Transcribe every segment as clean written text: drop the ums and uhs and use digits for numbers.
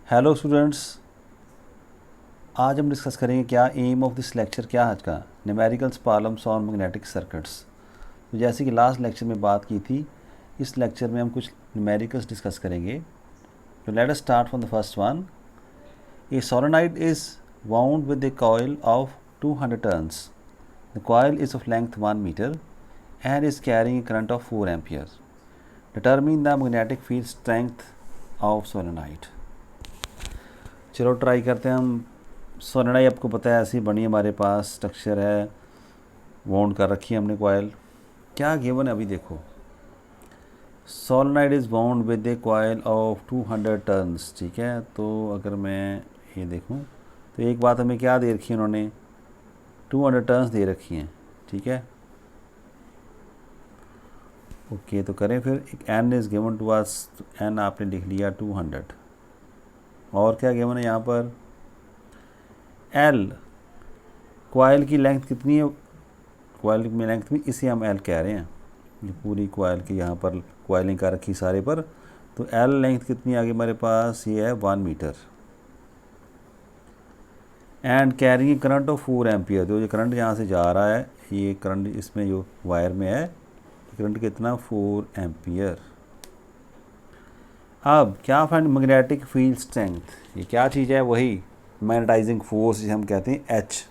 Hello students, आज हम discuss करेंगे क्या एम ऑफ दिस लेक्चर क्या है आज का numericals problems on magnetic circuits. तो जैसे कि लास्ट लेक्चर में बात की थी, इस लेक्चर में हम कुछ न्यूमेरिकल्स डिस्कस करेंगे। तो let us start from the first one. A solenoid is wound with a coil of 200 turns. The coil is of length 1 metre and is carrying a current of 4 amperes. Determine the magnetic field strength of solenoid. चलो try करते हैं हम। Solenoid आपको पता है ऐसी बनी हमारे पास स्ट्रक्चर है, वाउंड कर रखी है हमने कॉयल। क्या गिवन है अभी देखो, solenoid is wound with A coil of 200 turns. ठीक है, तो अगर मैं ये देखूं तो एक बात हमें क्या दे रखी है, उन्होंने 200 टर्न्स दे रखी हैं। ठीक है, ओके तो करें फिर। एक N is given to us, N आपने लिख लिया 200। और क्या गिवन है यहाँ पर, एल कॉइल की लेंथ कितनी है, कॉइल में लेंथ में इसे हम एल कह रहे हैं। ये पूरी कॉइल की यहाँ पर कॉइलिंग कर रखी सारे पर, तो एल लेंथ कितनी आ गई हमारे पास, ये है 1 metre. And carrying current of 4 ampere. जो ये करंट यहाँ से जा रहा है, ये करंट इसमें जो वायर में है, करंट कितना 4 एम्पियर। अब क्या फाइंड मैग्नेटिक फील्ड स्ट्रेंथ, ये क्या चीज़ है, वही मैग्नेटाइजिंग फोर्स जिसे हम कहते हैं एच।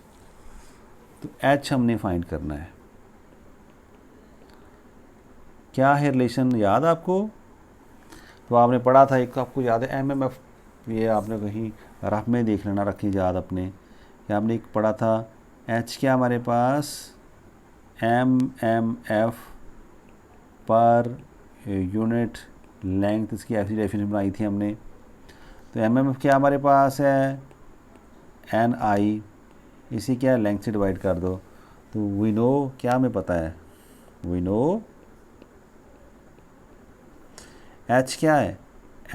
तो एच हमने फाइंड करना है। क्या है रिलेशन, याद आपको? तो आपने पढ़ा था, एक आपको याद है एमएमएफ, ये आपने कहीं रफ में देख लेना, रखी याद अपने। क्या आपने एक पढ़ा था, एच क्या हमारे पास M M F per unit length, इसकी ऐसी डेफिनेशन बनाई थी हमने। तो एम एम एफ क्या हमारे पास है एन आई, इसी क्या लेंथ से डिवाइड कर दो। तो वी नो, क्या हमें पता है, वी नो एच क्या है,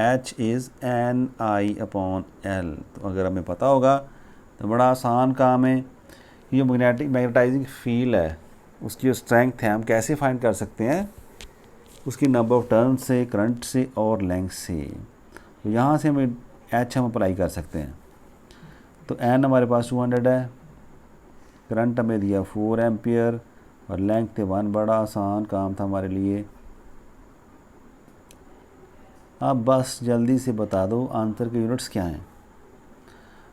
H is an I upon L. तो अगर हमें पता होगा तो बड़ा आसान काम है। ये मैग्नेटाइजिंग फील्ड है, उसकी जो स्ट्रेंथ है हम कैसे फाइंड कर सकते हैं, उसकी नंबर ऑफ टर्न से, करंट से और लेंथ से। तो यहाँ से हमें एच हम अप्लाई कर सकते हैं। तो एन हमारे पास 200 है, करंट हमें दिया 4 एम्पियर और लेंथ थे 1। बड़ा आसान काम था हमारे लिए। अब बस जल्दी से बता दो आंसर के यूनिट्स क्या हैं।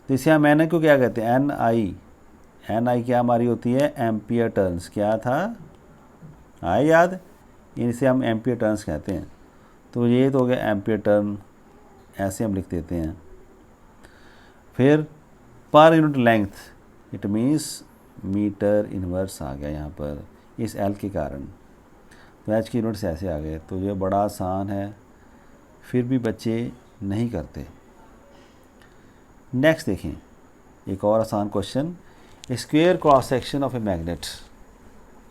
तो इसे हम एन को क्या कहते हैं, एन आई क्या हमारी होती है, एम्पियर टर्न्स। क्या था, आए याद, इसे हम एम्पियर टर्न्स कहते हैं। तो ये तो हो गया एम्पियर टर्न, ऐसे हम लिख देते हैं। फिर per unit length, it means metre inverse आ गया यहाँ पर इस एल के कारण। तो एच के यूनिट्स ऐसे आ गए। तो ये बड़ा आसान है, फिर भी बच्चे नहीं करते। नेक्स्ट देखें, एक और आसान question. Square cross section of a magnet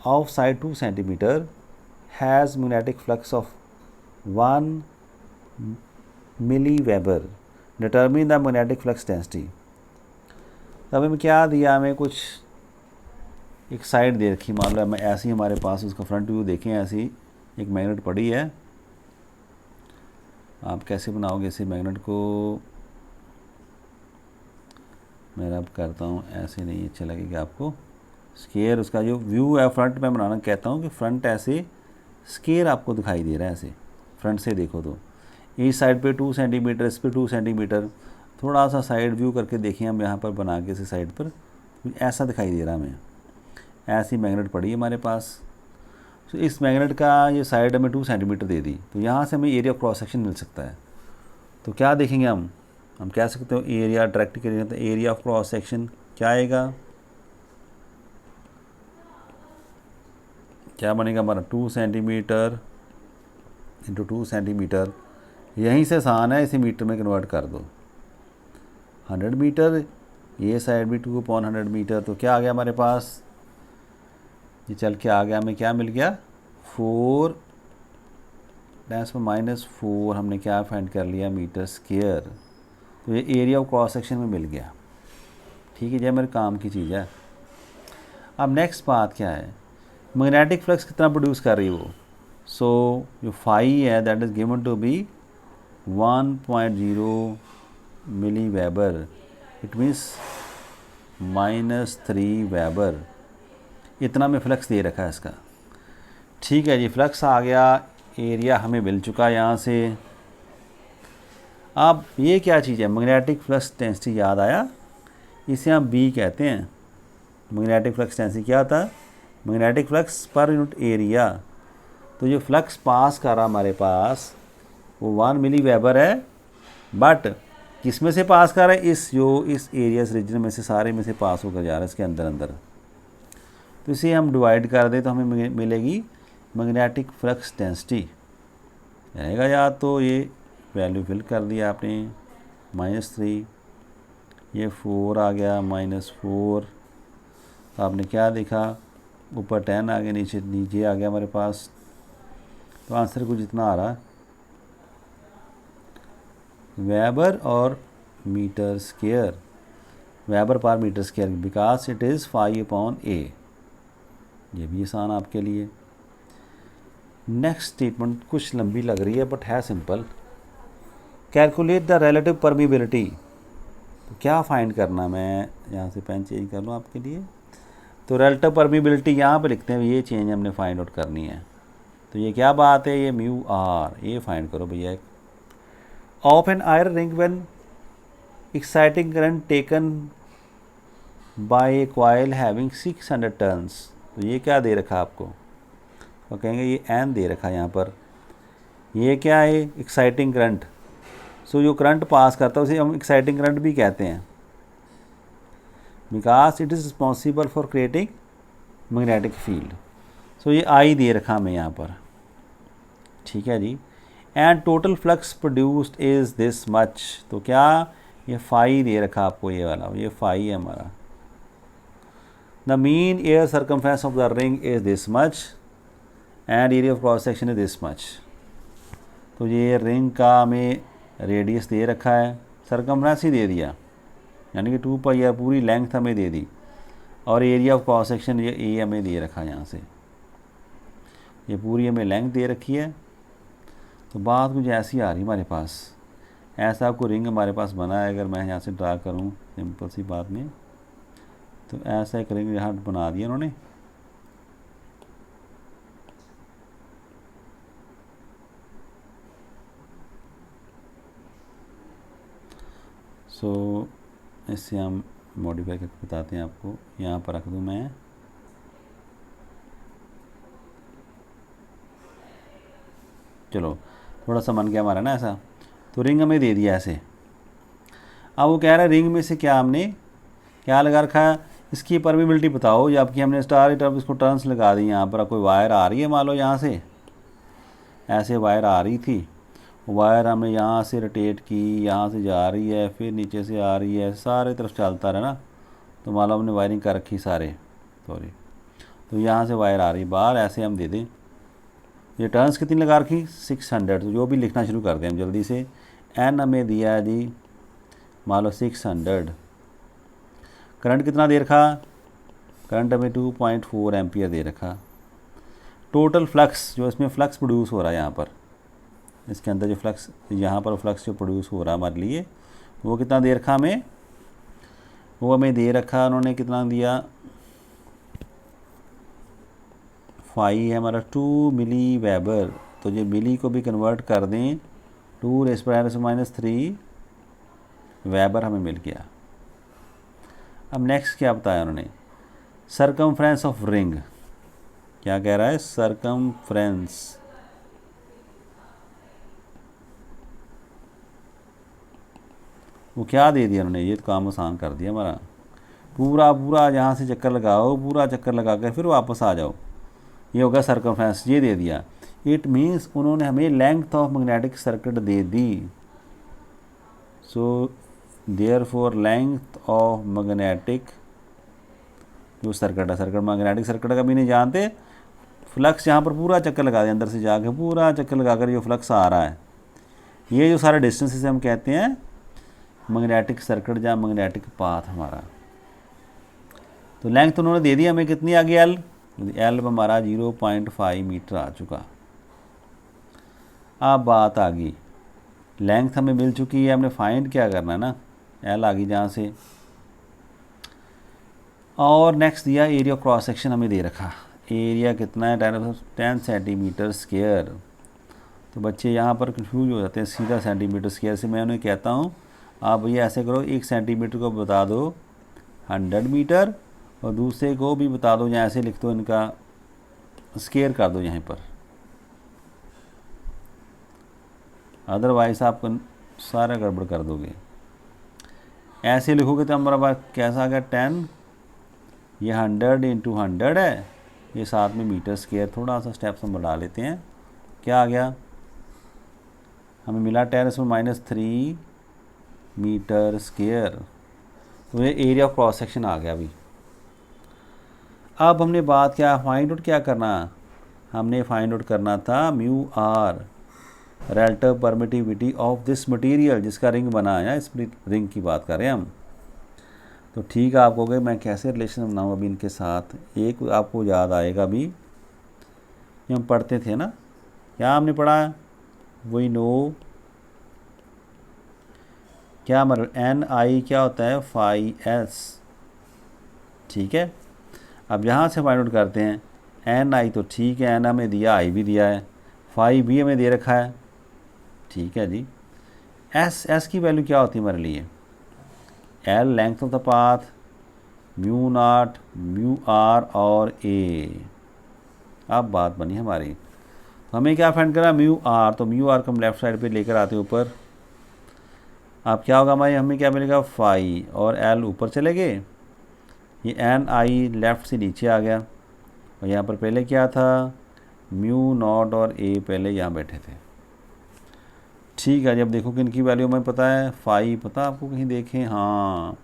of side 2 centimetre has magnetic flux of 1 milli weber. Determine the magnetic flux density. अब हमें क्या दिया, हमें कुछ एक साइड दे रखी, मान लो मैं ऐसी हमारे पास उसका फ्रंट व्यू देखें, ऐसी एक मैग्नेट पड़ी है। आप कैसे बनाओगे इसे मैग्नेट को, मैं अब करता हूँ, ऐसे नहीं अच्छा लगेगा आपको। स्केयर उसका जो व्यू है फ्रंट में बनाना, कहता हूँ कि फ्रंट ऐसे स्केयर आपको दिखाई दे रहा है, ऐसे फ्रंट से देखो तो इस साइड पे 2 सेंटीमीटर, इस पे 2 सेंटीमीटर। थोड़ा सा साइड व्यू करके देखें हम यहाँ पर बना के, इसे साइड पर ऐसा दिखाई दे रहा हमें। ऐसी मैग्नेट पड़ी है हमारे पास। तो इस मैग्नेट का ये साइड हमें 2 सेंटीमीटर दे दी, तो यहाँ से हमें एरिया ऑफ क्रॉस सेक्शन मिल सकता है। तो क्या देखेंगे हम कह सकते हो एरिया डायरेक्ट करेंगे तो एरिया ऑफ क्रॉस सेक्शन क्या आएगा, क्या बनेगा हमारा 2 सेंटीमीटर इंटू 2 सेंटीमीटर। यहीं से आसान है, इसे मीटर में कन्वर्ट कर दो। 100 मीटर, ये साइड भी 2/100 मीटर। तो क्या आ गया हमारे पास, ये चल के आ गया, हमें क्या मिल गया 4 -4 हमने क्या फाइंड कर लिया, मीटर स्क्वायर। तो ये एरिया ऑफ क्रॉस सेक्शन में मिल गया। ठीक है, ये मेरे काम की चीज़ है। अब नेक्स्ट बात क्या है, मैग्नेटिक फ्लक्स कितना प्रोड्यूस कर रही है वो। सो जो फाई है that is given to be 1.0 milli weber, it means -3 weber, इतना में फ्लक्स दे रखा है इसका। ठीक है जी, फ्लक्स आ गया, एरिया हमें मिल चुका यहाँ से। अब ये क्या चीज़ है, मैग्नेटिक फ्लक्स डेंसिटी याद आया, इसे हम बी कहते हैं। मैग्नेटिक फ्लक्स डेंसिटी क्या था, magnetic flux per unit area. तो जो फ्लक्स पास कर रहा हमारे पास वो 1 मिली वेबर है, बट किस में से पास कर रहा है, इस एरिया रीजन में से, सारे में से पास होकर जा रहा है इसके अंदर अंदर। तो इसे हम डिवाइड कर दें तो हमें मिलेगी मैग्नेटिक फ्लक्स डेंसिटी रहेगा। या तो ये वैल्यू फिल कर दिया आपने, -3, ये 4 आ गया, -4, तो आपने क्या देखा, ऊपर 10 आ गया, नीचे आ गया हमारे पास। तो आंसर कुछ इतना आ रहा है, वेबर और मीटर स्क्वायर, वेबर पर metre square, because it is 5/A। ये भी आसान आपके लिए। नेक्स्ट स्टेटमेंट कुछ लंबी लग रही है बट है simple. Calculate the relative permeability. तो क्या फाइंड करना, मैं यहाँ से पेन चेंज कर लूँ आपके लिए। तो रिलेटिव परमिबिलिटी यहाँ पे लिखते हैं, ये चेंज हमने फाइंड आउट करनी है। तो ये क्या बात है, ये μr, ये फाइंड करो भैया। Of N iron ring when exciting current taken by A coil having 600 turns. तो ये क्या दे रखा आपको, तो कहेंगे ये n दे रखा है यहाँ पर। ये क्या है, एक्साइटिंग करंट। सो जो करंट पास करता है उसे हम एक्साइटिंग करंट भी कहते हैं, because it is responsible for creating magnetic field. So ये I दे रखा हमें यहाँ पर, ठीक है जी। And total flux produced is this much. तो क्या, ये फाई दे रखा आपको, ये वाला, ये फाई है हमारा। The mean air circumference of the ring is this much and area of cross section is this much. तो ये रिंग का हमें रेडियस दे रखा है, सर्कमफ्रेंस ही दे दिया, यानी कि 2πr पूरी लेंथ हमें दे दी, और एरिया ऑफ क्रॉस सेक्शन ये ए हमें दे रखा है यहाँ से, ये पूरी हमें लेंथ दे रखी है। तो बात कुछ ऐसी आ रही हमारे पास, ऐसा आपको रिंग हमारे पास बना है। अगर मैं यहाँ से ड्रा करूँ सिंपल सी बात में, तो ऐसा एक रिंग यहाँ बना दिया उन्होंने। सो इससे हम मॉडिफाई करके बताते हैं आपको। यहाँ पर रख दूँ मैं, चलो थोड़ा सा मन गया हमारा ना ऐसा। तो रिंग हमें दे दिया ऐसे। अब वो कह रहा है रिंग में से क्या हमने क्या लगा रखा है, इसकी परमिबिलिटी बताओ। जबकि हमने स्टार टर्म इसको टर्न्स लगा दी। यहाँ पर कोई वायर आ रही है, मान लो यहाँ से ऐसे वायर आ रही थी, वायर हमने यहाँ से रोटेट की, यहाँ से जा रही है, फिर नीचे से आ रही है, सारे तरफ चलता रहा ना। तो मान लो हमने वायरिंग कर रखी सारे, सॉरी, तो यहाँ से वायर आ रही बाहर, ऐसे हम दे दें। ये टर्न्स कितनी लगा रखी, 600। तो जो भी लिखना शुरू कर दें हम जल्दी से। एन हमें दिया है जी, मान लो 600। करंट कितना दे रखा, करंट हमें 2.4 एम्पियर दे रखा। टोटल फ्लक्स, जो इसमें फ्लक्स प्रोड्यूस हो रहा है यहाँ पर, इसके अंदर जो फ्लक्स, यहाँ पर फ्लक्स जो प्रोड्यूस हो रहा है हमारे लिए, वो कितना दे रखा हमें, वो हमें दे रखा उन्होंने, कितना दिया, 5 है हमारा, 2 मिली वेबर। तो ये मिली को भी कन्वर्ट कर दें, 2⁻³ वेबर हमें मिल गया। अब नेक्स्ट क्या बताया उन्होंने, सर्कमफ्रेंस ऑफ रिंग। क्या कह रहा है, सर्कमफ्रेंस, वो क्या दे दिया उन्होंने, ये तो काम आसान कर दिया हमारा। पूरा यहाँ से चक्कर लगाओ, पूरा चक्कर लगा कर फिर वापस आ जाओ, ये होगा सर्कमफ्रेंस, ये दे दिया। इट मीन्स उन्होंने हमें length of magnetic circuit they the. So therefore length of magnetic, जो सर्किट है, सर्किट मैग्नेटिक सर्किट का भी नहीं जानते, फ्लक्स यहाँ पर पूरा चक्कर लगा दें, अंदर से जाके पूरा चक्कर लगाकर जो फ्लक्स आ रहा है, ये जो सारे डिस्टेंस से हम कहते हैं मैग्नेटिक सर्किट या मैग्नेटिक पाथ हमारा। तो लेंथ उन्होंने दे दी हमें, कितनी आ गई, एल हमारा 0.5 मीटर आ चुका। अब बात आ गई लेंथ हमें मिल चुकी है, हमने फाइंड क्या करना है ना, एल आ गई जहाँ से। और नेक्स्ट दिया एरिया ऑफ क्रॉस सेक्शन हमें दे रखा, एरिया कितना है 10 सेंटीमीटर स्क्वायर। तो बच्चे यहाँ पर कंफ्यूज हो जाते हैं, सीधा सेंटीमीटर स्क्वायर से मैं उन्हें कहता हूँ आप भैया ऐसे करो, 1 सेंटीमीटर को बता दो 100 मीटर और दूसरे को भी बता दो, या ऐसे लिख दो, इनका स्क्वायर कर दो यहाँ पर, अदरवाइज आप सारा गड़बड़ कर दोगे। ऐसे लिखोगे तो हमारा बात कैसा आ गया 10, ये 100 इंटू 100 है, ये साथ में मीटर स्क्वायर, थोड़ा सा स्टेप्स हम बढ़ा लेते हैं, क्या आ गया हमें मिला 10⁻³ मीटर स्क्वायर। तो ये एरिया ऑफ क्रॉस सेक्शन आ गया। अभी अब हमने बात क्या फाइंड आउट क्या करना, हमने फाइंड आउट करना था mu R relative permittivity of this material, जिसका रिंग बना है, इस रिंग की बात कर रहे हैं हम। तो ठीक है, आप कहोगे मैं कैसे रिलेशन बनाऊँ अभी इनके साथ। एक आपको याद आएगा अभी ये हम पढ़ते थे ना, क्या हमने पढ़ा, वी नो क्या मतलब एन आई क्या होता है फाई एस, ठीक है। अब यहाँ से फाइंड आउट करते हैं, एन आई तो ठीक है, एन हमें दिया, आई भी दिया है, फाई भी हमें दे रखा है, ठीक है जी। एस, एस की वैल्यू क्या होती है हमारे लिए, L length of the path, mu naught, mu R और ए। अब बात बनी हमारी, तो हमें क्या फाइंड करा म्यू आर, तो म्यू आर को हम लेफ्ट साइड पे लेकर आते हैं ऊपर। अब क्या होगा हमारे, हमें क्या मिलेगा फाई, और एल ऊपर चले गए, ये एन आई लेफ़्ट से नीचे आ गया, और यहाँ पर पहले क्या था म्यू नॉट और ए पहले यहाँ बैठे थे, ठीक है। जब देखो कि इनकी वैल्यू हमें पता है, फाई पता आपको कहीं देखें, हाँ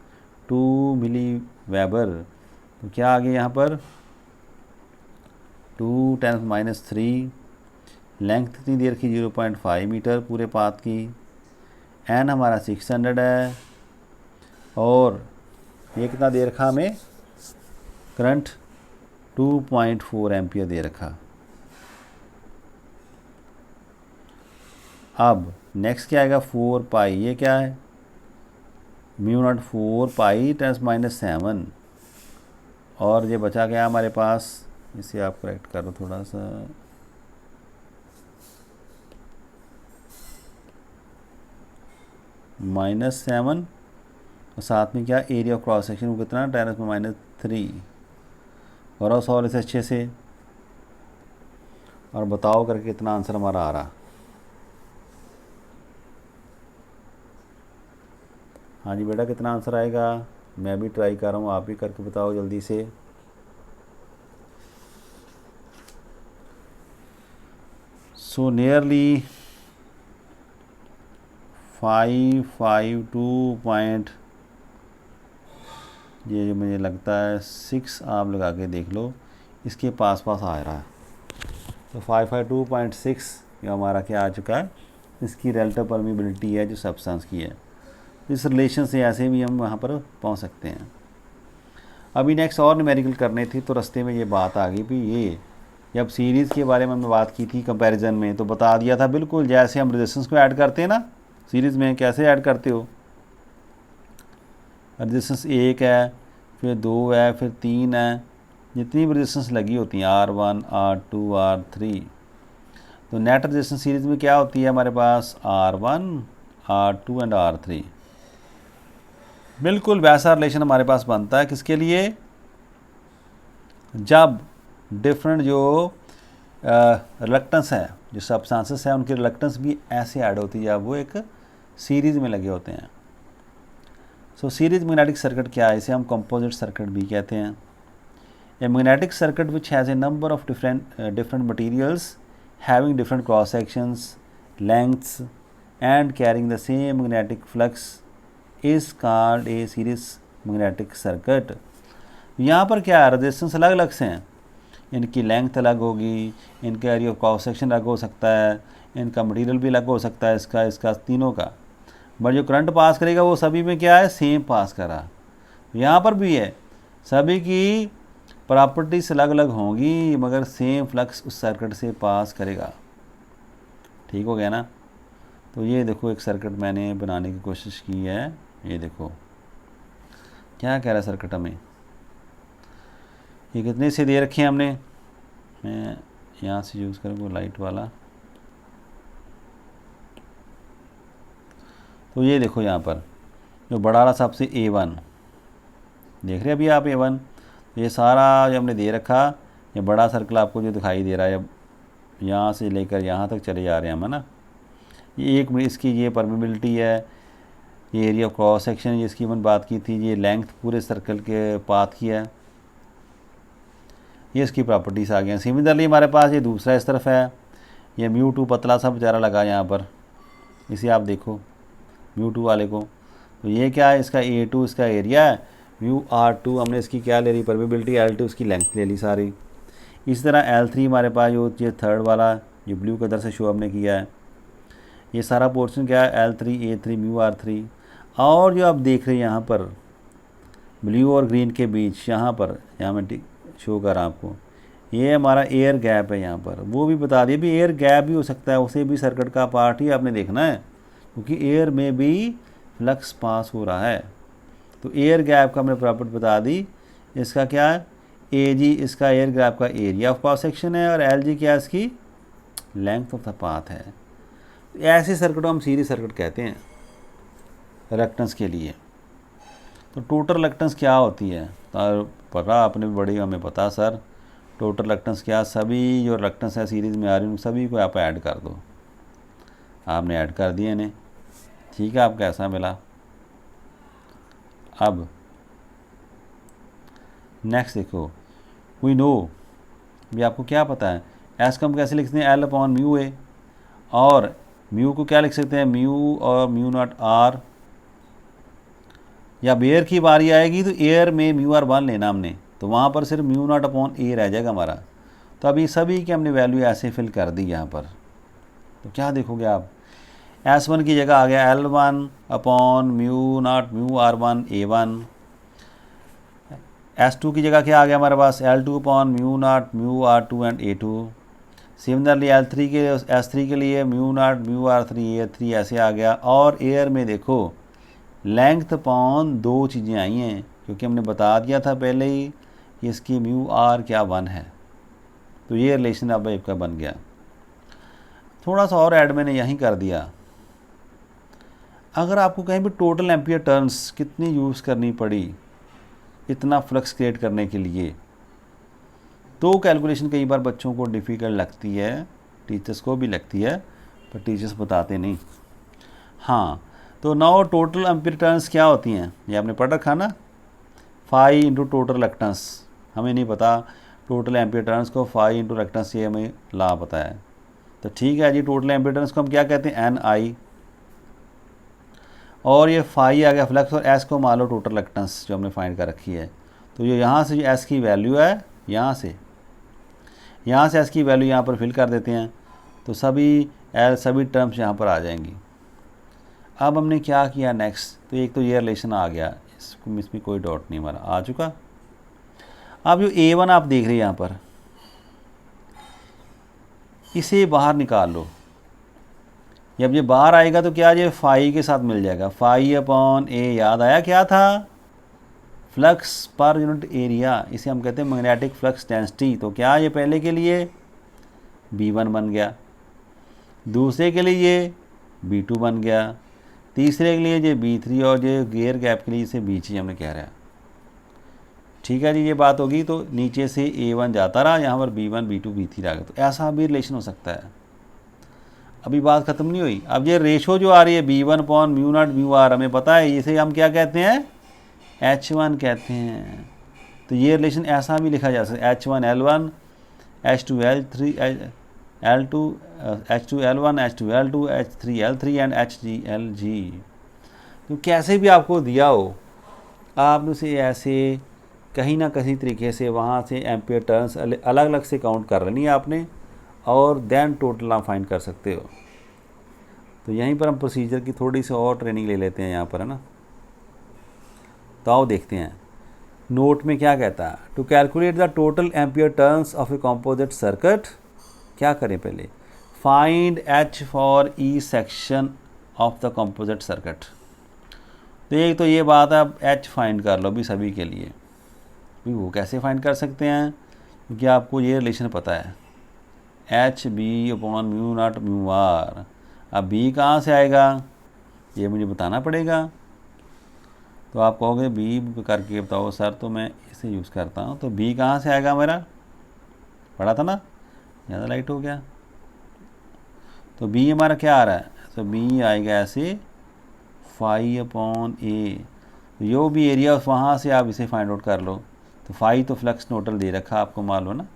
2 मिली वेबर, तो क्या आ गया यहाँ पर 2 × 10⁻³ लेंथ कितनी दे रखी 0.5 मीटर पूरे पाथ की, एन हमारा 600 है, और ये कितना दे रखा हमें करंट 2.4 एम्पियर दे रखा। अब नेक्स्ट क्या आएगा 4 पाई, ये क्या है म्यू नॉट 4 पाई 10⁻⁷, और ये बचा गया हमारे पास, इसे आप करेक्ट करो थोड़ा सा, -7, और साथ में क्या एरिया ऑफ क्रॉस सेक्शन वो कितना 10⁻³ और सॉल्व इसे अच्छे से, और बताओ करके कितना आंसर हमारा आ रहा। हाँ जी बेटा कितना आंसर आएगा, मैं भी ट्राई कर रहा हूँ, आप भी करके बताओ जल्दी से। सो नियरली 552 ये जो मुझे लगता है 6 आप लगा के देख लो, इसके पास पास आ रहा है। तो 552.6 ये हमारा क्या आ चुका है, इसकी रिलेटिव परमिबिलिटी है जो सब्सटेंस की है। इस रिलेशन से ऐसे भी हम वहाँ पर पहुँच सकते हैं। अभी नेक्स्ट और न्यूमेरिकल करने थी, तो रास्ते में ये बात आ गई भी, ये जब सीरीज़ के बारे में हमने बात की थी कंपैरिजन में, तो बता दिया था बिल्कुल जैसे हम रेजिस्टेंस को ऐड करते हैं ना सीरीज़ में, कैसे ऐड करते हो, रेजिस्टेंस 1 है, फिर 2 है, फिर 3 है, जितनी भी रेजिस्टेंस लगी होती हैं R1 R2 R3, तो नेट रेजिस्टेंस सीरीज़ में क्या होती है हमारे पास R1 R2 एंड R3। बिल्कुल वैसा रिलेशन हमारे पास बनता है किसके लिए, जब डिफरेंट जो रिलक्टेंस है, जो सब्सटेंसेस है उनकी रिलक्टेंस भी ऐसे ऐड होती है जब वो एक सीरीज़ में लगे होते हैं। सो सीरीज मैग्नेटिक सर्किट क्या है, इसे हम कंपोजिट सर्किट भी कहते हैं। A magnetic circuit which has a number of different materials having different cross sections lengths and carrying the same magnetic flux is called a series magnetic circuit. यहाँ पर क्या है, रेजिस्टेंस अलग अलग से हैं, इनकी लेंथ अलग होगी, इनका एरिया ऑफ क्रॉस सेक्शन अलग हो सकता है, इनका मटेरियल भी अलग हो सकता है, इसका तीनों का, बट जो करंट पास करेगा वो सभी में क्या है सेम पास करा। यहाँ पर भी है, सभी की प्रॉपर्टीज अलग अलग होंगी मगर सेम फ्लक्स उस सर्किट से पास करेगा। ठीक हो गया ना। तो ये देखो एक सर्किट मैंने बनाने की कोशिश की है। ये देखो क्या कह रहा है सर्किट हमें, ये कितने से दे रखे हैं हमने, मैं यहाँ से यूज़ करूँगा लाइट वाला। तो ये देखो यहाँ पर जो बड़ा वाला सबसे A1 देख रहे हैं अभी आप A1, ये सारा जो हमने दे रखा, ये बड़ा सर्कल आपको जो दिखाई दे रहा है, अब यहाँ से लेकर यहाँ तक चले जा रहे हैं हम, है ना। ये एक इसकी ये परमेबिलिटी है, ये एरिया ऑफ क्रॉस सेक्शन, ये इसकी मैंने बात की थी, ये लेंथ पूरे सर्कल के पाथ की है, ये इसकी प्रॉपर्टीज़ आ गई। सिमिलरली हमारे पास ये दूसरा इस तरफ है, ये μ2 पतला सा बेचारा लगा यहाँ पर, इसे आप देखो μ2 वाले को। तो ये क्या है, इसका A2 इसका एरिया है, μr2 हमने इसकी क्या ले ली, परमेबिलिटी, L2 उसकी लेंथ ले ली सारी। इस तरह L3 हमारे पास जो ये थर्ड वाला जो ब्लू कलर से शो हमने किया है, ये सारा पोर्शन क्या है, L3 A3 μr3। और जो आप देख रहे हैं यहाँ पर ब्लू और ग्रीन के बीच, यहाँ पर यहाँ मैं शो कर रहा हूँ आपको, ये हमारा एयर गैप है यहाँ पर। वो भी बता दिए भी एयर गैप भी हो सकता है, उसे भी सर्किट का पार्ट ही आपने देखना है, क्योंकि एयर में भी फ्लक्स पास हो रहा है। तो एयर गैप का हमने प्रॉपर्टी बता दी, इसका क्या है, AG इसका एयर गैप का एरिया ऑफ क्रॉस सेक्शन है, और LG क्या है, इसकी लेंथ ऑफ द पाथ है। ऐसे सर्किट को हम सीरीज सर्किट कहते हैं रिलक्टेंस के लिए। तो टोटल रिलक्टेंस क्या होती है, तो पता आपने बड़ी हमें पता सर, टोटल रिलक्टेंस क्या, सभी जो रिलक्टेंस है सीरीज़ में आ रही है सभी को आप ऐड कर दो। आपने ऐड कर दिए इन्हें, ठीक है, आपको कैसा मिला। अब नेक्स्ट देखो, वी नो, भी आपको क्या पता है, एस को हम कैसे लिखते हैं, L/μA, और म्यू को क्या लिख सकते हैं, म्यू और μ0r। या एयर की बारी आएगी तो एयर में μr1 लेना हमने, तो वहाँ पर सिर्फ μ0/A रह जाएगा हमारा। तो अभी सभी की हमने वैल्यू ऐसे फिल कर दी यहाँ पर। तो क्या देखोगे आप, S1 की जगह आ गया L1/μ0 μr1 A1। S2 की जगह क्या आ गया हमारे पास, L2/μ0 μr2 and A2। Similarly S3 के लिए μ0 μr3 A3 ऐसे आ गया। और एयर में देखो लेंथ अपॉन दो चीज़ें आई हैं, क्योंकि हमने बता दिया था पहले ही कि इसकी μr क्या 1 है। तो ये रिलेशन अब आपका बन गया। थोड़ा सा और ऐड मैंने यहीं कर दिया, अगर आपको कहीं भी टोटल एम्पियर टर्न्स कितनी यूज़ करनी पड़ी इतना फ्लक्स क्रिएट करने के लिए, तो कैलकुलेशन कई बार बच्चों को डिफ़िकल्ट लगती है, टीचर्स को भी लगती है, पर टीचर्स बताते नहीं। हाँ, तो नाउ टोटल एम्पियर टर्न्स क्या होती हैं, ये आपने पढ़ रखा ना, फाई इंटू टोटल रिलक्टेंस। हमें नहीं पता टोटल एम्पियर टर्न्स को, फाई इंटू रिलक्टेंस ये हमें ला पता है। तो ठीक है जी, टोटल एम्पियर टर्न्स को हम क्या कहते हैं, NI, और ये फाई आ गया फ्लक्स, और S को मान लो टोटल रिलक्टेंस जो हमने फाइंड कर रखी है। तो ये यहाँ से जो S की वैल्यू है, यहाँ से S की वैल्यू यहाँ पर फिल कर देते हैं, तो सभी टर्म्स यहाँ पर आ जाएंगी। अब हमने क्या किया नेक्स्ट, तो एक तो ये रिलेशन आ गया, इसमें कोई डाउट नहीं हमारा आ चुका। अब जो A1 आप देख रहे हैं यहाँ पर, इसे बाहर निकाल लो। जब ये बाहर आएगा तो क्या, ये फाई के साथ मिल जाएगा, φA। याद आया क्या था, फ्लक्स पर यूनिट एरिया, इसे हम कहते हैं मैग्नेटिक फ्लक्स डेंसिटी। तो क्या ये पहले के लिए B1 बन गया, दूसरे के लिए ये B2 बन गया, तीसरे के लिए ये B3, और ये गियर गैप के लिए इसे B3 हमने कह रहा है। ठीक है जी, ये बात होगी। तो नीचे से A1 जाता रहा, यहाँ पर B1 B2 B3 आ गया। तो ऐसा भी रिलेशन हो सकता है। अभी बात ख़त्म नहीं हुई। अब ये रेशो जो आ रही है B1/μ0 μr, हमें पता है इसे हम क्या कहते हैं, H1 कहते हैं। तो ये रिलेशन ऐसा भी लिखा जा सकता है, H1L1 H2L3 L2 H2L1 H2L2 H3L3 and HGLG। तो कैसे भी आपको दिया हो, आपने उसे ऐसे कहीं ना कहीं तरीके से वहाँ से एम्पियर टर्न्स अलग अलग से काउंट कर लेनी है आपने, और देन टोटल आप फाइंड कर सकते हो। तो यहीं पर हम प्रोसीजर की थोड़ी सी और ट्रेनिंग ले लेते हैं यहाँ पर, है ना। तो आओ देखते हैं नोट में क्या कहता है। To calculate the total ampere turns of a composite circuit, क्या करें पहले, find H for each section of the composite circuit. तो एक तो ये बात है, अब एच फाइंड कर लो भी सभी के लिए। भी वो कैसे फाइंड कर सकते हैं, क्योंकि आपको ये रिलेशन पता है, H B upon mu naught mu R. अब बी कहाँ से आएगा ये मुझे बताना पड़ेगा। तो आप कहोगे बी करके बताओ सर, तो मैं इसे यूज़ करता हूँ। तो बी कहाँ से आएगा, मेरा पढ़ा था ना, ज़्यादा लाइट हो गया। तो बी हमारा क्या आ रहा है, तो बी आएगा ऐसे फाई अपॉन ए। जो भी एरिया वहाँ से आप इसे फाइंड आउट कर लो। तो फाई तो फ्लक्स टोटल दे रखा आपको मालूम ना,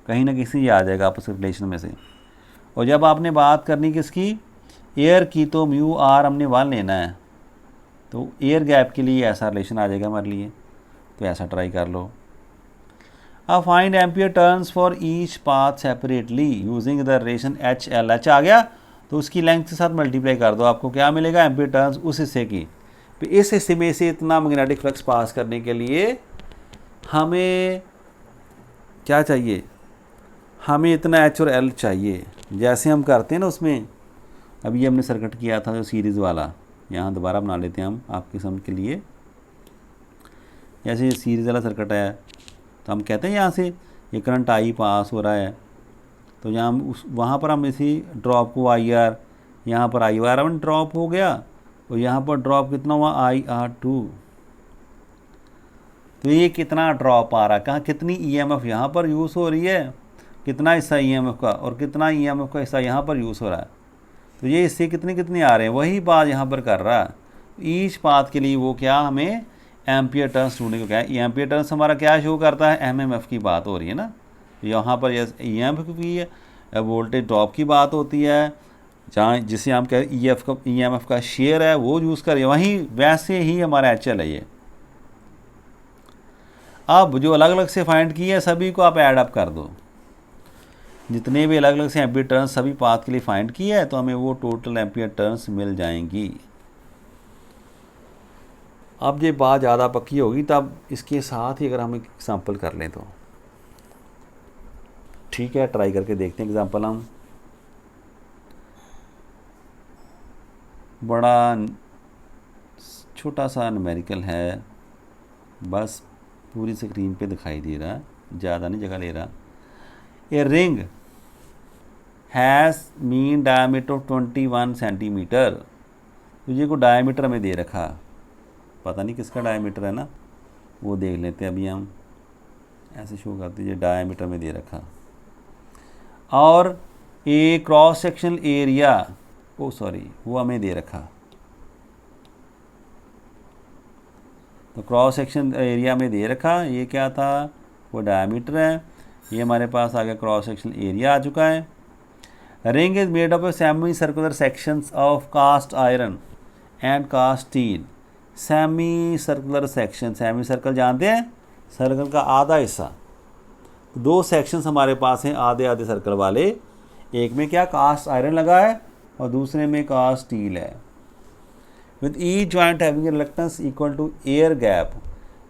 कहीं ना किसी आ जाएगा आपस रिलेशन में से। और जब आपने बात करनी किसकी, एयर की, तो म्यू आर हमने 1 लेना है। तो एयर गैप के लिए ऐसा रिलेशन आ जाएगा हमारे लिए। तो ऐसा ट्राई कर लो। अब find ampere turns for each path separately using the relation H L. H आ गया तो उसकी लेंथ के साथ मल्टीप्लाई कर दो, आपको क्या मिलेगा, एम्पियर टर्न्स उस हिस्से की। तो इस हिस्से में से इतना मैग्नेटिक फ्लक्स पास करने के लिए हमें क्या चाहिए, हमें इतना एच और एल चाहिए। जैसे हम करते हैं ना उसमें, अभी हमने सर्किट किया था जो सीरीज़ वाला, यहाँ दोबारा बना लेते हैं हम आपके समझ के लिए। जैसे ये सीरीज़ वाला सर्किट है, तो हम कहते हैं यहाँ से ये करंट आई पास हो रहा है, तो यहाँ हम वहाँ पर हम इसी ड्रॉप को आई आर, यहाँ पर आई आर 1 ड्रॉप हो गया, और यहाँ पर ड्रॉप कितना हुआ, आई आर 2। तो ये कितना ड्रॉप आ रहा है, कहाँ कितनी ईएमएफ यहाँ पर यूज़ हो रही है, कितना हिस्सा ईएमएफ का, और कितना ईएमएफ का हिस्सा यहाँ पर यूज़ हो रहा है। तो ये इससे कितने कितने आ रहे हैं, वही बात यहाँ पर कर रहा है। ईच पाथ के लिए वो क्या हमें एम्पियर टर्न्स ढूंढने को क्या है। एम्पियर टर्न्स हमारा क्या शो करता है, एमएमएफ की बात हो रही है ना, यहाँ पर ईएमएफ की है, वोल्टेज ड्रॉप की बात होती है, जहाँ जिसे हम कह ईएमएफ का शेयर है वो यूज़ करें, वहीं वैसे ही हमारा एचएल है ये। अब जो अलग अलग से फाइंड किए हैं सभी को आप ऐड अप कर दो, जितने भी अलग अलग से एम्पियर टर्न्स सभी पाथ के लिए फाइंड किया है, तो हमें वो टोटल एम्पियर टर्न्स मिल जाएंगी। अब ये बात ज़्यादा पक्की होगी तब इसके साथ ही अगर हम एक एग्जाम्पल कर लें तो ठीक है, ट्राई करके देखते हैं एग्जाम्पल हम। बड़ा छोटा सा न्यूमेरिकल है, बस पूरी स्क्रीन पे दिखाई दे रहा है, ज़्यादा नहीं जगह ले रहा। A ring has mean diameter of 21 centimetre. तो ये को डायमीटर में दे रखा, पता नहीं किसका डायमीटर है ना, वो देख लेते हैं अभी हम, ऐसे शो करते हैं, ये डायमीटर में दे रखा। और ए क्रॉस सेक्शनल एरिया, ओ सॉरी वो हमें दे रखा, तो क्रॉस सेक्शन एरिया में दे रखा, ये क्या था, वो डायमीटर है। ये हमारे पास आ गया क्रॉस सेक्शनल एरिया आ चुका है। Ring is made up of semi circular sections of cast iron and cast steel. Semi circular section, semi circle जानते हैं, सर्कल का आधा हिस्सा। दो सेक्शंस हमारे पास हैं आधे आधे सर्कल वाले, एक में क्या कास्ट आयरन लगा है और दूसरे में कास्ट स्टील है। With each joint having reluctance equal to air gap,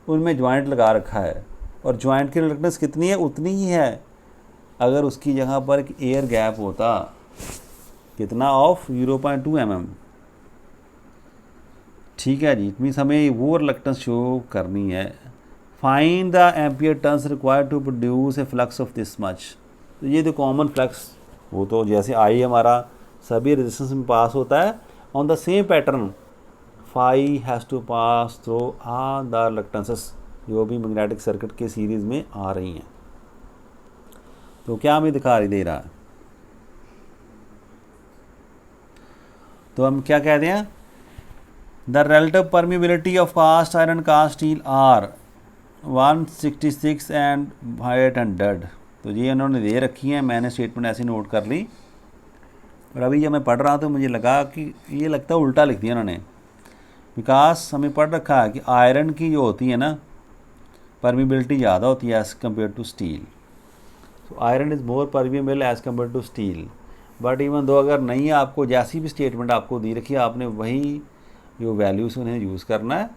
उनमें जॉइंट लगा रखा है, और जॉइंट की रिलक्टेंस कितनी है, उतनी ही है अगर उसकी जगह पर एक एयर गैप होता, कितना, ऑफ 0.2 mm। ठीक है जी, इट मीन्स हमें वो रिलक्टेंस शो करनी है। Find the ampere turns required to produce a flux of this much. तो ये जो कॉमन फ्लक्स, वो तो जैसे आई हमारा सभी रेजिस्टेंस में पास होता है, on the same pattern phi has to pass through all the reluctances जो भी मैग्नेटिक सर्किट के सीरीज़ में आ रही हैं। तो क्या हमें दिखाई दे रहा है, तो हम क्या कहते हैं, the relative permeability of cast iron cast steel are 166 and 800। तो ये उन्होंने दे रखी है, मैंने स्टेटमेंट ऐसे नोट कर ली, और अभी जब मैं पढ़ रहा तो मुझे लगा कि ये लगता है उल्टा लिख दिया उन्होंने, बिकॉज हमें पढ़ रखा है कि आयरन की जो होती है ना परमिबिलिटी ज़्यादा होती है एज़ कम्पेयर टू स्टील। तो iron is more permeable as compare to steel. But even though अगर नहीं है, आपको जैसी भी स्टेटमेंट आपको दी रखी है, आपने वही जो वैल्यूज़ उन्हें यूज़ करना है।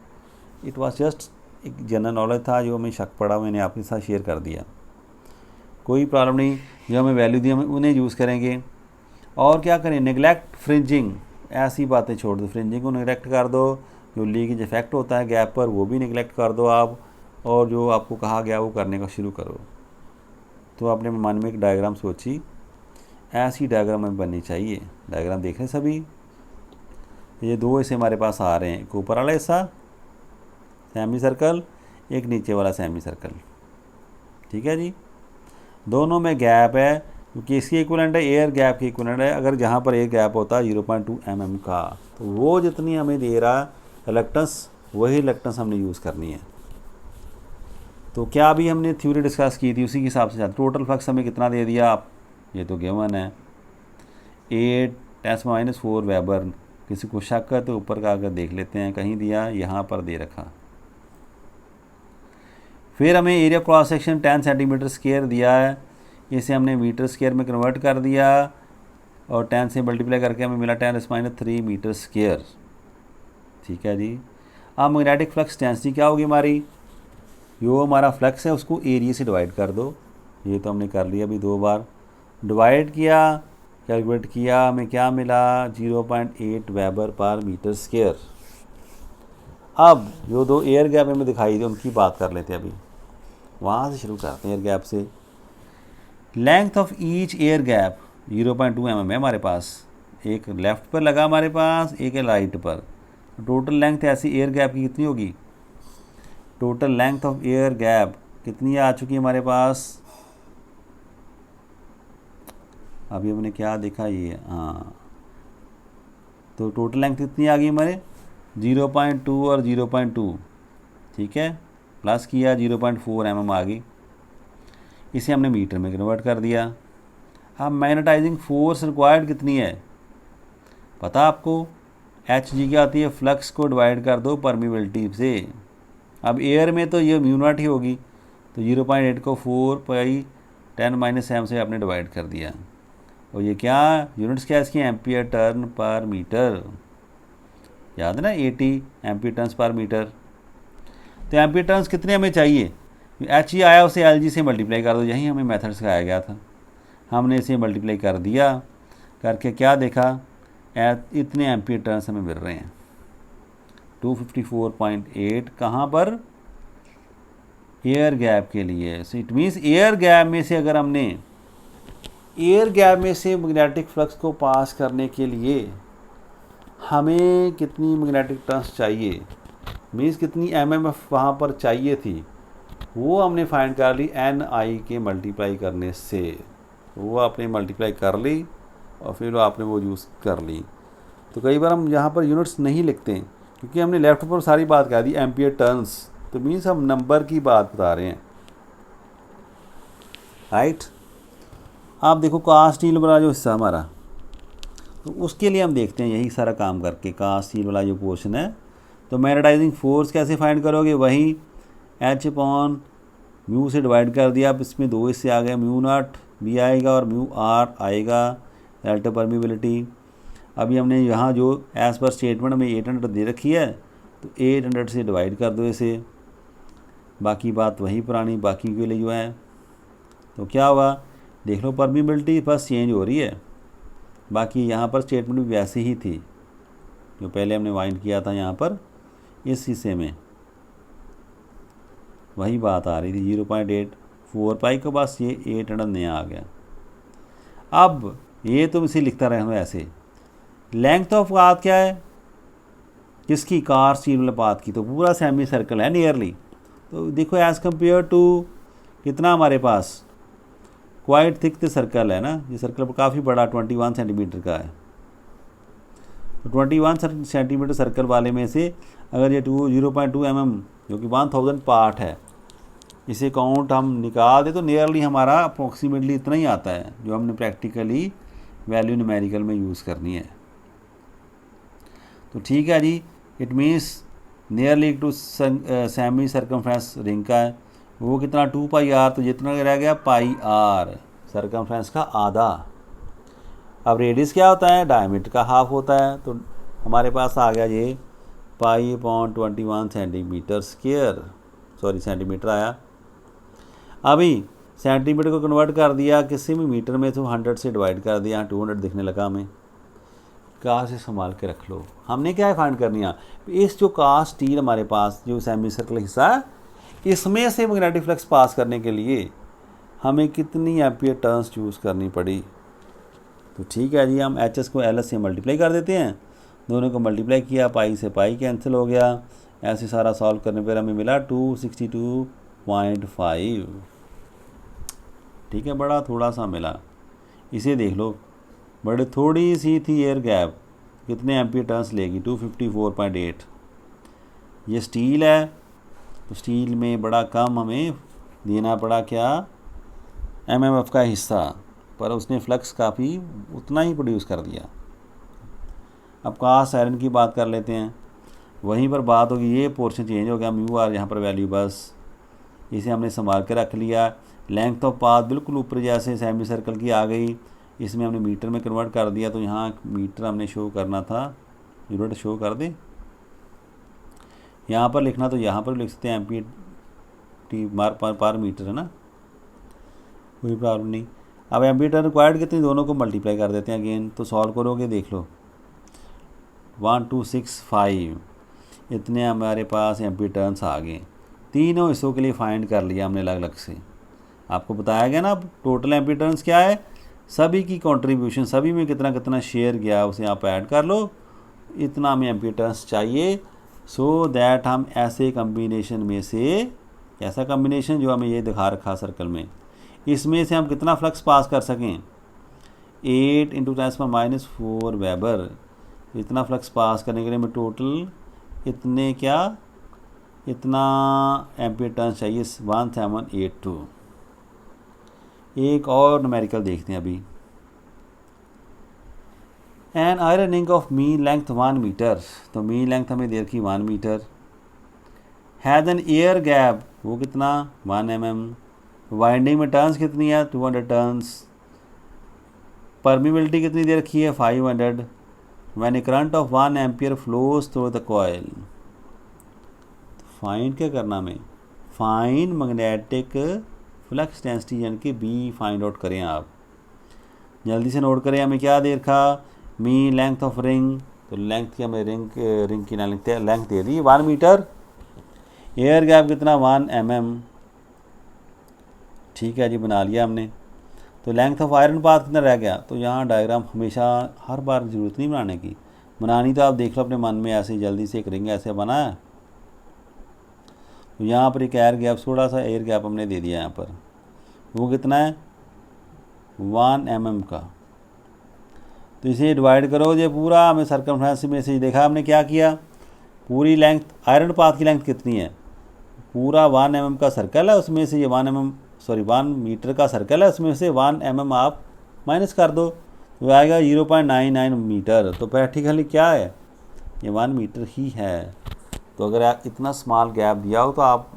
इट वाज जस्ट एक जनरल नॉलेज था जो हमें शक पड़ा, मैंने आपके साथ शेयर कर दिया, कोई प्रॉब्लम नहीं। जो हमें वैल्यू दी हम उन्हें यूज़ करेंगे। और क्या करें, नेगलेक्ट फ्रिंजिंग ऐसी बातें छोड़ दो, फ्रिंजिंग को निगलेक्ट कर दो, जो लीकेज इफेक्ट होता है गैप पर वो भी निगलेक्ट कर दो आप, और जो आपको कहा गया वो करने का शुरू करो। तो आपने मन में एक डायग्राम सोची, ऐसी डायग्राम हमें बननी चाहिए। डायग्राम देख रहे हैं सभी, ये दो हिस्से हमारे पास आ रहे हैं, एक ऊपर वाला हिस्सा सेमी सर्कल, एक नीचे वाला सेमी सर्कल, ठीक है जी। दोनों में गैप है, क्योंकि इसकी इक्विवेलेंट है एयर गैप की इक्विवेलेंट है। अगर जहाँ पर एयर गैप होता है 0.2 mm का, तो वो जितनी हमें दे रहा रिलक्टेंस, वही रिलक्टेंस हमने यूज़ करनी है। तो क्या अभी हमने थ्योरी डिस्कस की थी उसी के हिसाब से टोटल फ्लक्स हमें कितना दे दिया आप, ये तो गिवन है 8 × 10⁻⁴ वेबर। किसी को शक है तो ऊपर का अगर देख लेते हैं, कहीं दिया, यहाँ पर दे रखा। फिर हमें area cross section 10 centimetre square दिया है, इसे हमने मीटर स्क्वायर में कन्वर्ट कर दिया और 10 से मल्टीप्लाई करके हमें मिला 10⁻³ मीटर स्क्वायर, ठीक है जी। अब मैग्नेटिक फ्लक्स डेंसिटी क्या होगी हमारी, जो हमारा फ्लक्स है उसको एरिया से डिवाइड कर दो। ये तो हमने कर लिया अभी 2 बार, डिवाइड किया, कैलकुलेट किया, हमें क्या मिला 0.8 वेबर पर मीटर स्क्वायर। अब जो दो एयर गैप हमें दिखाई दे उनकी बात कर लेते हैं, अभी वहाँ से शुरू करते हैं एयर गैप से। Length of each air gap 0.2 mm है हमारे पास, एक लेफ़्ट पर लगा हमारे पास, एक है राइट पर। टोटल लेंथ ऐसी एयर गैप की कितनी होगी, total length of air gap कितनी आ चुकी है हमारे पास, अभी हमने क्या देखा ये, हाँ, तो टोटल लेंथ कितनी आ गई हमारे 0.2 और 0.2, ठीक है, प्लस किया 0.4 mm आ गई। इसे हमने मीटर में कन्वर्ट कर दिया। अब मैग्नेटाइजिंग फोर्स रिक्वायर्ड कितनी है पता आपको, Hg क्या आती है, फ्लक्स को डिवाइड कर दो परमिबिलिटी से। अब एयर में तो ये μ0 ही होगी, तो 0.8 को 4π10⁻m से आपने डिवाइड कर दिया। और ये क्या यूनिट्स क्या इसकी, एम्पियर टर्न पर मीटर, याद है ना 80 एम्पियर टर्न्स पर मीटर। तो एम्पियर टर्न्स कितने हमें चाहिए, He आया उसे Lg से मल्टीप्लाई कर दो, यही हमें मेथड सिखाया गया था। हमने इसे मल्टीप्लाई कर दिया, करके क्या देखा, इतने एम्पियर टर्न्स हमें मिल रहे हैं 254.8, कहाँ पर, एयर गैप के लिए। So it means air gap में से, अगर हमने एयर गैप में से मैग्नेटिक फ्लक्स को पास करने के लिए हमें कितनी मैग्नेटिक टर्न्स चाहिए, मीन्स कितनी MMF वहाँ पर चाहिए थी, वो हमने फाइंड कर ली Ni के मल्टीप्लाई करने से। वो आपने मल्टीप्लाई कर ली और फिर आपने वो यूज़ कर ली। तो कई बार हम यहाँ पर यूनिट्स नहीं लिखते हैं, क्योंकि हमने लेफ्ट पर सारी बात कह दी एम्पियर टर्न्स, तो मीन्स हम नंबर की बात बता रहे हैं, राइट। आप देखो कास्ट स्टील वाला जो हिस्सा हमारा, तो उसके लिए हम देखते हैं यही सारा काम करके, कास्ट स्टील वाला जो पोर्शन है। तो मैग्नेटाइजिंग फोर्स कैसे फाइंड करोगे, वही H/μ से डिवाइड कर दिया। अब इसमें दो हिस्से आ गए, μ0 भी आएगा और μr आएगा, रिलेटिव परमिबिलिटी। अभी हमने यहाँ जो एज पर स्टेटमेंट में 800 दे रखी है, तो 800 से डिवाइड कर दो इसे, बाकी बात वही पुरानी, बाकी के लिए जो है। तो क्या हुआ, देख लो परमिबिलिटी बस चेंज हो रही है, बाकी यहाँ पर स्टेटमेंट भी वैसे ही थी जो पहले हमने फाइंड किया था। यहाँ पर इस हिस्से में वही बात आ रही थी 0.8, 4π के पास ये 800 नया आ गया। अब ये तुम इसे लिखता रहना ऐसे। लेंथ ऑफ पाथ क्या है, किसकी, कार स्टील वाले पाथ की, तो पूरा सेमी सर्कल है नियरली। तो देखो एज़ कम्पेयर टू कितना हमारे पास, क्वाइट थिक सर्कल है ना, ये सर्कल काफ़ी बड़ा 21 सेंटीमीटर का है। तो 21 सेंटीमीटर सर्कल वाले में से अगर ये 0.2 mm जो कि 1000 पार्ट है, इसे काउंट हम निकाल दें तो नियरली हमारा अप्रोक्सीमेटली इतना ही आता है, जो हमने प्रैक्टिकली वैल्यू न्यूमेरिकल में यूज़ करनी है। तो ठीक है जी, it means nearly two semi circumference ring का है, वो कितना 2πr, तो जितना रह गया πr, सर्कमफ्रेंस का आधा। अब रेडियस क्या होता है, डायमीटर का हाफ होता है, तो हमारे पास आ गया ये π/21 सेंटीमीटर स्क्वायर, सॉरी सेंटीमीटर आया। अभी सेंटीमीटर को कन्वर्ट कर दिया किसी भी मीटर में, तो 100 से डिवाइड कर दिया, 200 दिखने लगा हमें। कास्ट संभाल के रख लो। हमने क्या है फाइंड करनी है, इस जो कास्ट स्टील हमारे पास जो सेमी सर्कल हिस्सा है, इसमें से मैग्नेटिक फ्लक्स पास करने के लिए हमें कितनी एम्पियर टर्न्स चूज़ करनी पड़ी। तो ठीक है जी, हम एच एस को एल एस से मल्टीप्लाई कर देते हैं, दोनों को मल्टीप्लाई किया, पाई से पाई कैंसिल हो गया, ऐसे सारा सॉल्व करने पर हमें मिला 262.5। ठीक है, बड़ा थोड़ा सा मिला। इसे देख लो, बड़े थोड़ी सी थी एयर गैप, कितने एम्पियर टर्न्स लेगी, 254.8। ये स्टील है तो स्टील में बड़ा कम हमें देना पड़ा क्या, एमएमएफ का हिस्सा, पर उसने फ्लक्स काफ़ी उतना ही प्रोड्यूस कर दिया। अब कास्ट आयरन की बात कर लेते हैं, वहीं पर बात होगी, ये पोर्शन चेंज हो गया, म्यू आर यहाँ पर वैल्यू बस, इसे हमने संभाल के रख लिया। लेंथ ऑफ पाथ बिल्कुल ऊपर जैसे सेमी सर्कल की आ गई, इसमें हमने मीटर में कन्वर्ट कर दिया, तो यहाँ मीटर हमने शो करना था, यूनिट शो कर दे, यहाँ पर लिखना तो यहाँ पर लिख सकते हैं, एम्पियर टी पर मीटर है ना, कोई प्रॉब्लम नहीं। अब एम्पियर टर्न रिक्वायर्ड कितनी, दोनों को मल्टीप्लाई कर देते हैं अगेन, तो सॉल्व करोगे देख लो 1265, इतने हमारे पास एम्पियर टर्न्स आ गए। तीनों हिस्सों के लिए फाइंड कर लिया हमने अलग अलग से, आपको बताया गया ना। अब टोटल एम्पियर टर्न्स क्या है, सभी की कंट्रीब्यूशन, सभी में कितना कितना शेयर गया उसे आप ऐड कर लो, इतना हमें एम्पियर टर्न्स चाहिए, सो दैट हम ऐसे कम्बिनेशन में से, ऐसा कम्बिनेशन जो हमें ये दिखा रखा सर्कल में, इसमें से हम कितना फ्लक्स पास कर सकें, 8 × 10⁻⁴ वेबर, इतना फ्लक्स पास करने के लिए हमें टोटल इतने क्या, इतना एम्पियर टर्न्स चाहिए, 1782। एक और न्यूमेरिकल देखते हैं अभी। An iron ring of mean length 1 metre, तो मीन लेंथ हमें दे रखी 1 metre, has an air gap, वो कितना 1 mm, वाइंडिंग में टर्न्स कितनी है 200 टर्न्स, परमिबिलिटी कितनी दे रखी है 500, when A current of 1 ampere flows through the coil. Find क्या करना हमें, फाइंड मैग्नेटिक फ्लक्स डेंसिटी यानी कि बी फाइंड आउट करें। आप जल्दी से नोट करें, हमें क्या दे रखा, मीन लेंथ ऑफ रिंग, तो लेंथ की हमें रिंग की लेंथ दे दी 1 मीटर, एयर गैप कितना 1 mm। ठीक है जी, बना लिया हमने। तो लेंथ ऑफ आयरन पाथ कितना रह गया, तो यहाँ डायग्राम हमेशा हर बार ज़रूरत नहीं बनाने की, बनानी तो आप देख लो अपने मन में, ऐसे जल्दी से एक रिंग ऐसे बना है, तो यहाँ पर एक एयर गैप, थोड़ा सा एयर गैप हमने दे दिया यहाँ पर, वो कितना है 1 mm का। तो इसे डिवाइड करो, ये पूरा हमें सर्कमफ्रेंस में से देखा हमने क्या किया, पूरी लेंथ आयरन पाथ की लेंथ कितनी है, पूरा 1 mm का सर्कल है, उसमें से ये 1 मीटर का सर्कल है, उसमें से 1 mm आप माइनस कर दो, तो आएगा 0.99 मीटर। तो प्रैक्टिकली क्या है, ये 1 मीटर ही है। तो अगर आप इतना स्मॉल गैप दिया हो तो आप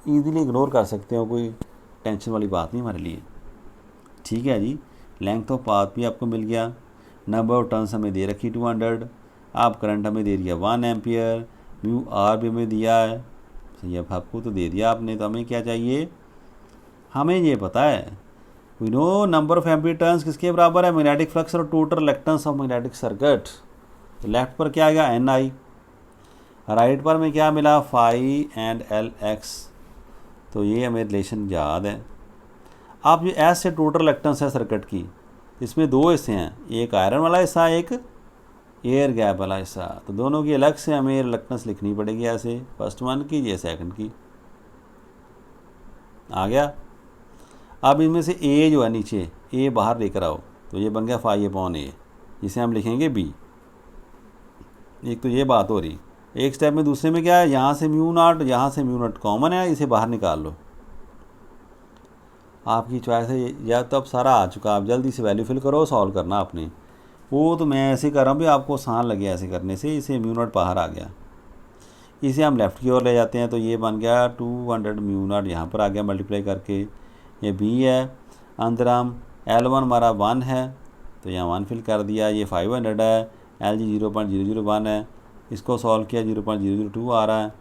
इजीली इग्नोर कर सकते हो, कोई टेंशन वाली बात नहीं हमारे लिए। ठीक है जी, लेंथ ऑफ पाथ भी आपको मिल गया, नंबर ऑफ टर्न्स हमें दे रखी 200, आप करंट हमें दे दिया 1 एम्पियर, म्यू आर भी हमें दिया है, सही है, आपको तो दे दिया आपने। तो हमें क्या चाहिए, हमें ये पता है, we know number of ampere turns किसके बराबर है, मैग्नेटिक फ्लक्स और total reluctance of magnetic circuit. तो लेफ्ट पर क्या आएगा NI, राइट पर में क्या मिला फाई एंड LX। तो ये हमें रिलेशन याद है। आप ये एस से टोटल रिलक्टेंस है सर्किट की, इसमें 2 हिस्से हैं, एक आयरन वाला हिस्सा, एक एयर गैप वाला हिस्सा, तो दोनों की अलग से हमें रिलक्टेंस लिखनी पड़ेगी, ऐसे फर्स्ट वन की, ये सेकंड की। आ गया। अब इनमें से ए जो है नीचे, ए बाहर लेकर आओ, तो ये बन गया φA/A, जिसे हम लिखेंगे B। एक तो ये बात हो रही, एक स्टेप में, दूसरे में क्या है, यहाँ से μ0, यहाँ से μ0 कॉमन है, इसे बाहर निकाल लो, आपकी चॉइस है। या तो अब सारा आ चुका, आप जल्दी से वैल्यू फिल करो, सॉल्व करना आपने। वो तो मैं ऐसे कर रहा हूँ भी आपको आसान लगे ऐसे करने से, इसे μ0 बाहर आ गया, इसे हम लेफ़्ट की ओर ले जाते हैं, तो ये बन गया 200 μ0, यहाँ पर आ गया मल्टीप्लाई करके, ये B है, अंदर हम L1 हमारा 1 है, तो यहाँ 1 फिल कर दिया, ये 500 है, LG 0.001 है, इसको सॉल्व किया 0.002 आ रहा है।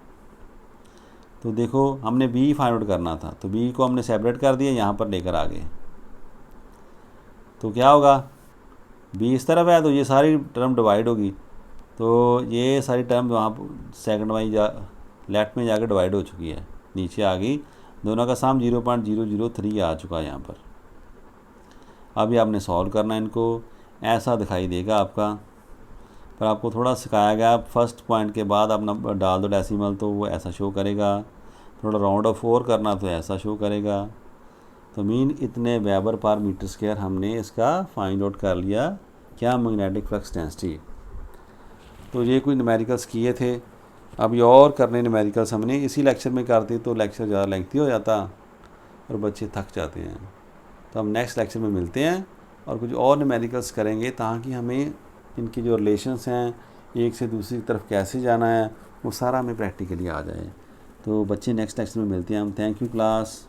तो देखो हमने B फाइंड आउट करना था, तो B को हमने सेपरेट कर दिया, यहाँ पर लेकर आ गए, तो क्या होगा बी इस तरफ है तो ये सारी टर्म डिवाइड होगी, तो ये सारी टर्म वहाँ सेकंड वाई लेफ्ट में जाकर डिवाइड हो चुकी है, नीचे आ गई, दोनों का साम 0.003 आ चुका है यहाँ पर। अभी आपने सॉल्व करना है इनको, ऐसा दिखाई देगा आपका, पर आपको थोड़ा सिखाया गया, फर्स्ट पॉइंट के बाद आप नंबर डाल दो डेसिमल तो वो ऐसा शो करेगा, थोड़ा राउंड ऑफ 4 करना तो ऐसा शो करेगा। तो मीन इतने वेबर पर मीटर स्क्वायर हमने इसका फाइंड आउट कर लिया, क्या मैग्नेटिक फ्लक्स डेंसिटी। तो ये कुछ न्यूमेरिकल्स किए थे, अभी और करने न्यूमेरिकल्स हमने इसी लेक्चर में करते तो लेक्चर ज़्यादा लेंथी हो जाता और बच्चे थक जाते हैं। तो हम नेक्स्ट लेक्चर में मिलते हैं और कुछ और न्यूमेरिकल्स करेंगे ताकि हमें इनकी जो रिलेशंस हैं एक से दूसरी तरफ कैसे जाना है वो सारा हमें प्रैक्टिकली आ जाए। तो बच्चे नेक्स्ट लेक्चर में मिलते हैं हम। Thank you class.